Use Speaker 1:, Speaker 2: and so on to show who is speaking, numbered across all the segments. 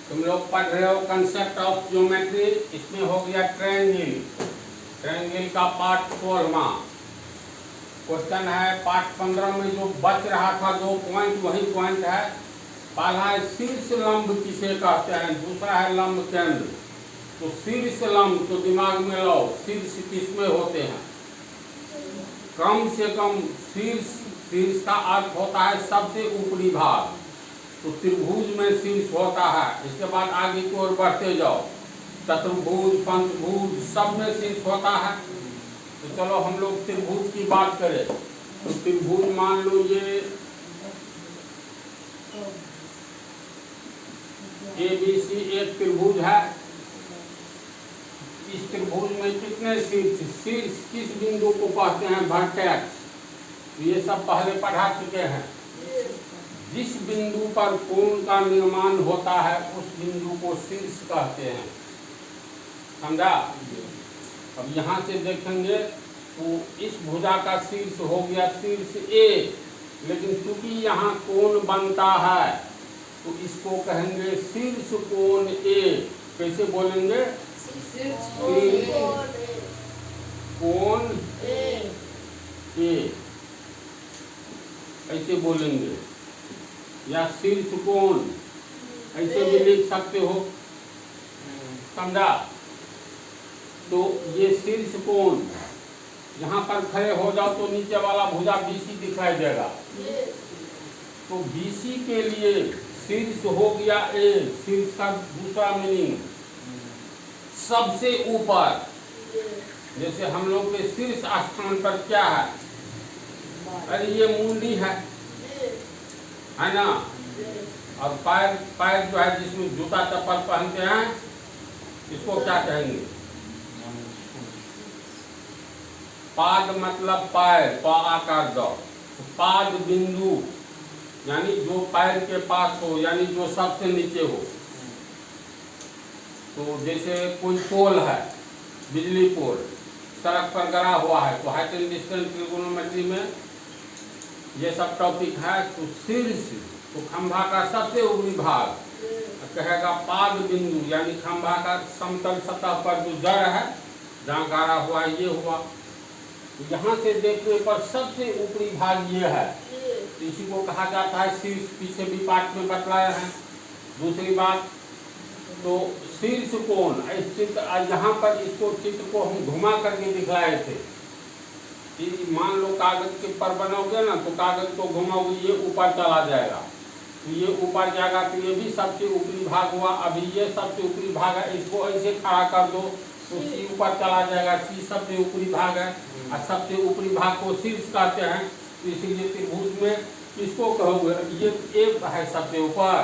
Speaker 1: तुम लोग पढ़ रहे हो कंसेप्ट ऑफ ज्योमेट्री। इसमें हो गया ट्रायंगल। ट्रायंगल का पार्ट 16वां। क्वेश्चन है पार्ट 15 में जो बच रहा था 2 पॉइंट, वही पॉइंट है। पहला है शीर्ष लंब किसे कहते हैं, दूसरा है लंब केंद्र। तो शीर्ष लंब तो दिमाग में लो, शीर्ष किसमें होते हैं? कम से कम शीर्ष, शीर्ष का अर्थ होता है सबसे ऊपरी भाग। तो त्रिभुज में शीर्ष होता है। इसके बाद आगे की ओर बढ़ते जाओ, चतुर्भुज, पंचभुज, सब में शीर्ष होता है। तो चलो हम लोग त्रिभुज की बात करें। तो त्रिभुज मान लो ये ABC एक त्रिभुज है। इस त्रिभुज में कितने शीर्ष, शीर्ष किस बिंदु को कहते हैं? वर्टेक्स। ये सब पहले पढ़ा चुके हैं। जिस बिंदु पर कोण का निर्माण होता है उस बिंदु को शीर्ष कहते हैं। समझा? अब यहाँ से देखेंगे तो इस भुजा का शीर्ष हो गया शीर्ष A, लेकिन चूंकि यहाँ कोण बनता है तो इसको कहेंगे शीर्ष कोण A। कैसे बोलेंगे? शीर्ष कोण A, ऐसे बोलेंगे, या शीर्ष कोण ऐसे भी लिख सकते हो। समझा? तो ये शीर्ष कोण, यहाँ पर खड़े हो जाओ तो नीचे वाला भुजा BC दिखाई देगा। तो BC के लिए शीर्ष हो गया A। शीर्ष का दूसरा मीनिंग सबसे ऊपर। जैसे हम लोग के शीर्ष स्थान पर क्या है? अरे ये मुंडी है ना। और पैर, पैर जो है जिसमें जूता चप्पल पहनते हैं, इसको क्या कहेंगे? पाद मतलब पैर, पा आकार दो। तो पाद बिंदु यानी जो पैर के पास हो, यानी जो सबसे नीचे हो। तो जैसे कोई पोल है, बिजली पोल सड़क पर गड़ा हुआ है, तो हाइट एंड डिस्टेंस ट्रिगोनोमेट्री में ये सब टॉपिक है। तो शीर्ष तो खंभा का सबसे ऊपरी भाग कहेगा पाद बिंदु, यानी खंभा का समतल सतह पर जो जड़ है जहाँ गाड़ा हुआ है, ये हुआ। तो यहाँ से देखने पर सबसे ऊपरी भाग ये है, तो इसी को कहा जाता है शीर्ष। पीछे भी पाठ में बतलाया है। दूसरी बात, तो शीर्ष कोण, इस चित्र यहाँ पर इसको चित्र को हम घुमा करके दिखलाए थे। मान लो कागज के पर बनाओगे ना, तो कागज को घुमाओगे, ये ऊपर चला जाएगा। तो ये ऊपर जाएगा तो ये भी सबसे ऊपरी भाग हुआ। अभी ये सबसे ऊपरी भाग है, इसको ऐसे खड़ा कर दो तो C ऊपर चला जाएगा। C सबसे ऊपरी भाग है और सबसे ऊपरी भाग को शीर्ष कहते हैं। तो इसीलिए त्रिभुज में इसको कहोगे, ये A है सबसे ऊपर,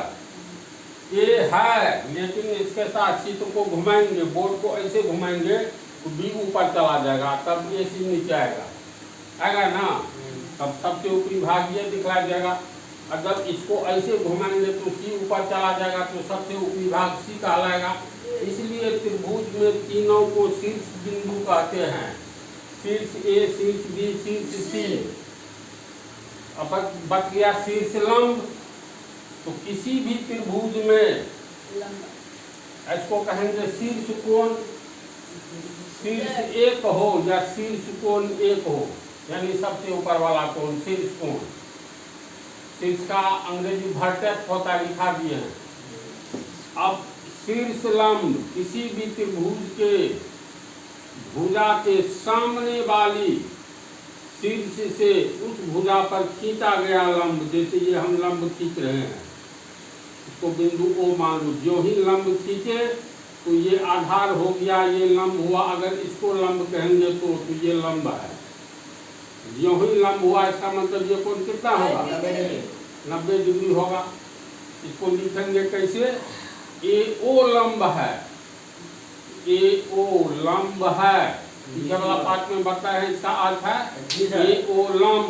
Speaker 1: A है, लेकिन इसके साथ चित्र को घुमाएंगे, बोर्ड को ऐसे घुमाएंगे तो B ऊपर चला जाएगा, तब AC नीचे आएगा ना। तब सबसे ऊपरी भाग ये दिखलाया जाएगा। और जब इसको ऐसे घुमाएंगे तो C ऊपर चला जाएगा, तो सबसे ऊपरी भाग C कहलाएगा। इसलिए त्रिभुज में तीनों को शीर्ष बिंदु कहते हैं। शीर्ष A, शीर्ष B, शीर्ष C। अब बच गया शीर्ष लंब। तो किसी भी त्रिभुज में इसको कहेंगे शीर्ष कोण। शीर्ष एक हो या शीर्ष कोण एक हो, यानी सबसे ऊपर वाला कोण शीर्ष कोण। शीर्ष का अंग्रेजी वर्टेक्स होता है, लिखा दिए हैं। अब शीर्ष लंब किसी भी त्रिभुज के भुजा के सामने वाली शीर्ष से उस भुजा पर खींचा गया लंब, जैसे ये हम लंब खींच रहे हैं, इसको बिंदु O मान लो। जो ही लंब खींचे तो ये आधार हो गया, ये लंब हुआ। अगर इसको लंब कहेंगे तो ये लंब है। जो ही लंब हुआ इसका मतलब ये कोण कितना होगा? 90 डिग्री होगा। इसको लिखेंगे कैसे? AO लंब है, AO लंब है। पीछे वाला पाठ में बताया है, इसका अर्थ है AO लंब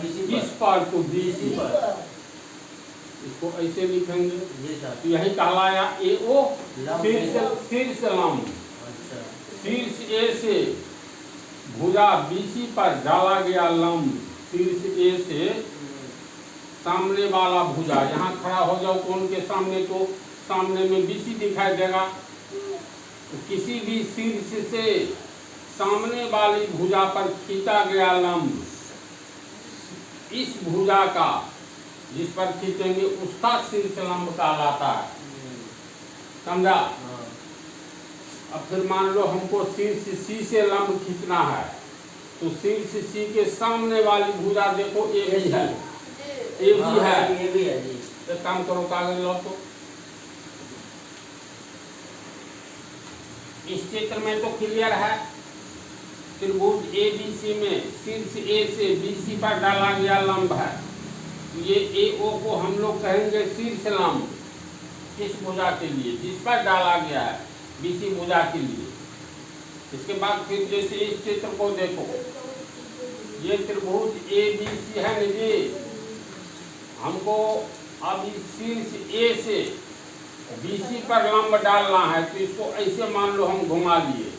Speaker 1: किस पर? तो BC पर। इसको ऐसे लिखेंगे, तो यही कहलाया AO शीर्ष लंब। शीर्ष A से भुजा BC पर डाला गया लंब, शीर्ष A से सामने वाला भुजा। यहाँ खड़ा हो जाओ कोण के सामने, तो सामने में BC दिखाई देगा। तो किसी भी शीर्ष से सामने वाली भुजा पर खींचा गया लंब इस भुजा का जिस पर खींचेंगे उसका शीर्ष लंब कहलाता है। समझा? अब फिर मान लो हमको शीर्ष C से लंब खींचना है, तो शीर्ष C के सामने वाली भुजा देखो AB है, AB है। एक काम करो, कागज लो तो। इस चित्र में तो क्लियर है, त्रिभुज ABC में शीर्ष A से BC पर डाला गया लंब है। ये AO को हम लोग कहेंगे शीर्ष लंब इस भुजा के लिए जिस पर डाला गया है, BC भुजा के लिए। इसके बाद फिर जैसे इस चित्र को देखो, ये त्रिभुज ABC है ना जी, हमको अब इस शीर्ष A से BC पर लंब डालना है, तो इसको ऐसे मान लो हम घुमा लिए।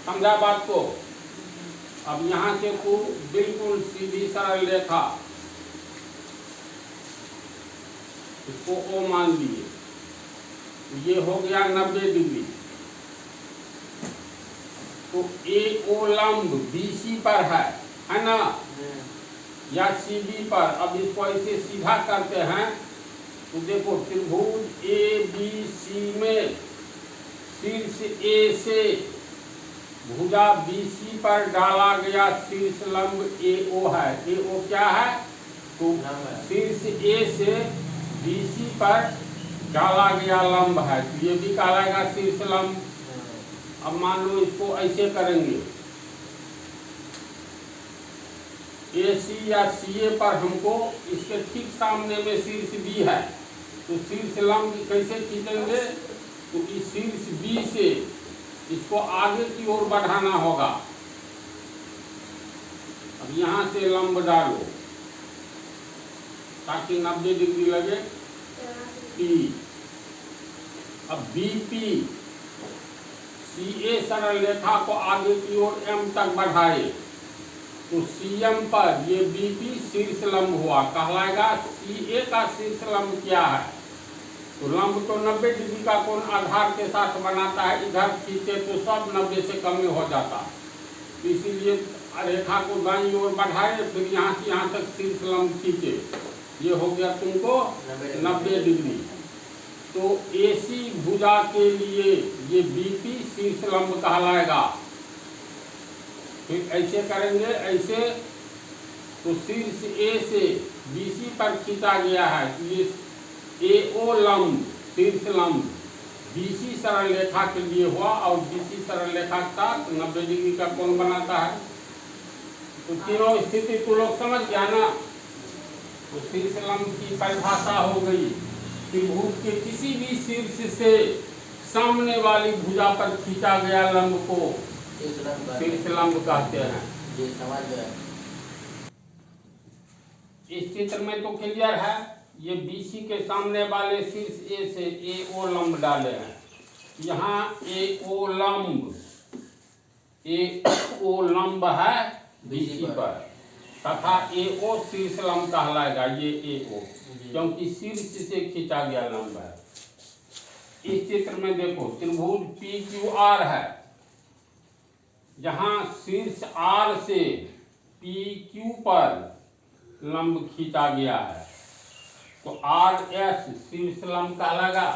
Speaker 1: समझा बात को? अब यहाँ से को बिल्कुल सीधी सरल रेखा, इसको O मान लिए, ये हो गया 90 डिग्री। तो AO लंब BC पर है ना, या CB पर। अब इसको ऐसे सीधा करते हैं तो देखो त्रिभुज ABC में शीर्ष A से भुजा BC पर डाला गया शीर्ष लंब AO है। AO क्या है? तो शीर्ष A से BC पर डाला गया लंब है, तो ये भी कहलाएगा शीर्ष लंब। अब मान लो इसको ऐसे करेंगे, AC या CA पर हमको इसके ठीक सामने में शीर्ष B है, तो शीर्ष लंब कैसे खींचेंगे? तो इस शीर्ष B से इसको आगे की ओर बढ़ाना होगा। अब यहाँ से लंब डालो ताकि 90 डिग्री लगे P। अब BP CA सरल रेखा को आगे की ओर M तक बढ़ाए, तो CM पर ये BP शीर्ष लंब हुआ, कहलाएगा CA का शीर्ष लंब क्या है? तो लंब तो 90 डिग्री का कोण आधार के साथ बनाता है, इधर खींचे तो सब 90 से कम हो जाता, इसीलिए रेखा को दाईं ओर बढ़ाए, फिर यहाँ से यहाँ तक शीर्ष लंब खींचे, ये हो गया तुमको 90 डिग्री। तो AC भुजा के लिए ये BP शीर्ष लंब कहलाएगा। फिर ऐसे करेंगे, ऐसे तो शीर्ष A से BC पर खींचा गया है, ये AO लंब शीर्ष लंब BC सरल रेखा के लिए हुआ, और BC सरल रेखा का 90 डिग्री का कोण बनाता है। तो तीनों स्थिति को लोग समझ गया ना। तो शीर्ष लंब की परिभाषा हो गई, त्रिभुज के किसी भी शीर्ष से सामने वाली भुजा पर खींचा गया लंब को शीर्ष लंब कहते हैं।
Speaker 2: जी समझ गए।
Speaker 1: इस चित्र में तो क्लियर है, ये BC के सामने वाले शीर्ष A से AO लंब डाले हैं। यहाँ AO लंब है BC पर, तथा AO शीर्ष लंब कहलाएगा, ये AO, क्योंकि शीर्ष से खींचा गया लंब है। इस चित्र में देखो त्रिभुज PQR है, जहाँ शीर्ष R से PQ पर लंब खींचा गया है, तो RS शीर्ष लंब कहलाएगा।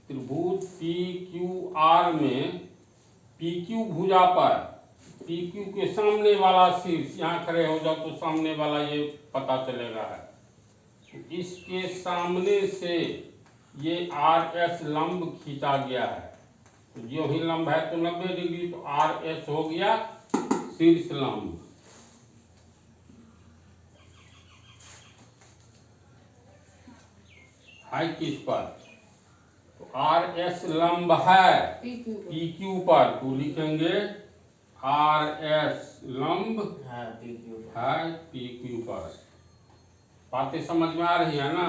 Speaker 1: त्रिभुज PQR में PQ भुजा पर PQ के सामने वाला शीर्ष, यहाँ खड़े हो जाओ तो सामने वाला ये पता चलेगा है, तो इसके सामने से ये RS लंब खींचा गया है। तो जो ही लंब है तो 90 डिग्री, तो RS हो गया शीर्ष लंब। है किस पर? तो RS लंब है PQ पर, तो लिखेंगे RS लंब है PQ पर। बातें समझ में आ रही है ना?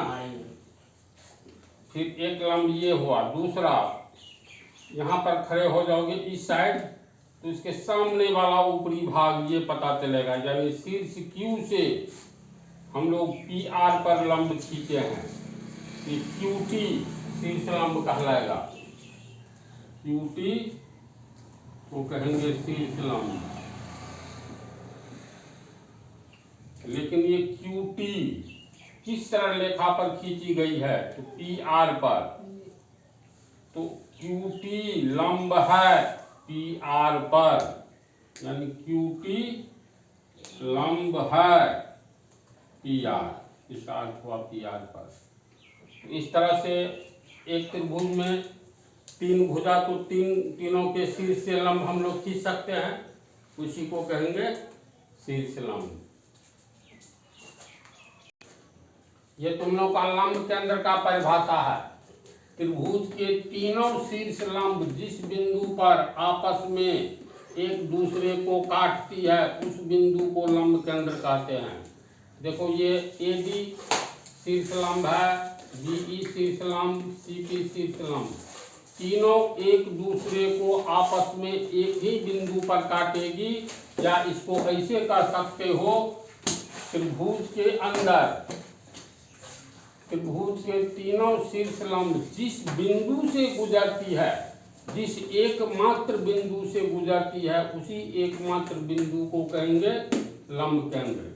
Speaker 1: फिर एक लंब ये हुआ। दूसरा, यहाँ पर खड़े हो जाओगे इस साइड, तो इसके सामने वाला ऊपरी भाग ये पता चलेगा, यानी शीर्ष Q से हम लोग PR पर लंब खींचे हैं, कि QT शीर्ष लंब कहलाएगा, QT को कहेंगे शीर्ष लंब। लेकिन ये QT किस तरह रेखा पर खींची गई है, तो PR पर, तो QT लंब है PR पर, यानी QT लंब है PR, इसका अर्थ हुआ PR पर। तो इस तरह से एक त्रिभुज में तीन भुजा, तो तीनों के शीर्ष से लंब हम लोग खींच सकते हैं, उसी को कहेंगे शीर्ष लंब। ये तुम लोग का लंब के अंदर का परिभाषा है। त्रिभुज के तीनों शीर्ष लंब जिस बिंदु पर आपस में एक दूसरे को काटती है, उस बिंदु को लंब केंद्र कहते हैं। देखो ये AD शीर्ष लंब है, BE शीर्ष लंब, CP शीर्ष लंब, तीनों एक दूसरे को आपस में एक ही बिंदु पर काटेगी, या इसको ऐसे कर सकते हो, त्रिभुज के अंदर त्रिभुज के तीनों शीर्ष लंब जिस बिंदु से गुजरती है, जिस एकमात्र बिंदु से गुजरती है, उसी एकमात्र बिंदु को कहेंगे लंब केंद्र।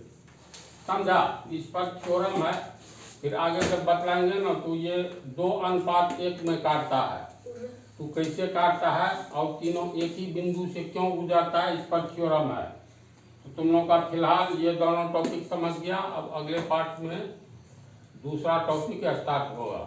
Speaker 1: समझा? इस पर थ्योरम है, फिर आगे जब बतलाएंगे ना, तो ये 2:1 में काटता है, तो कैसे काटता है और तीनों एक ही बिंदु से क्यों गुजरता है, इस पर थ्योरम है। तो तुम लोग का फिलहाल ये दोनों टॉपिक समझ गया। अब अगले पार्ट में दूसरा टॉपिक स्टार्ट होगा।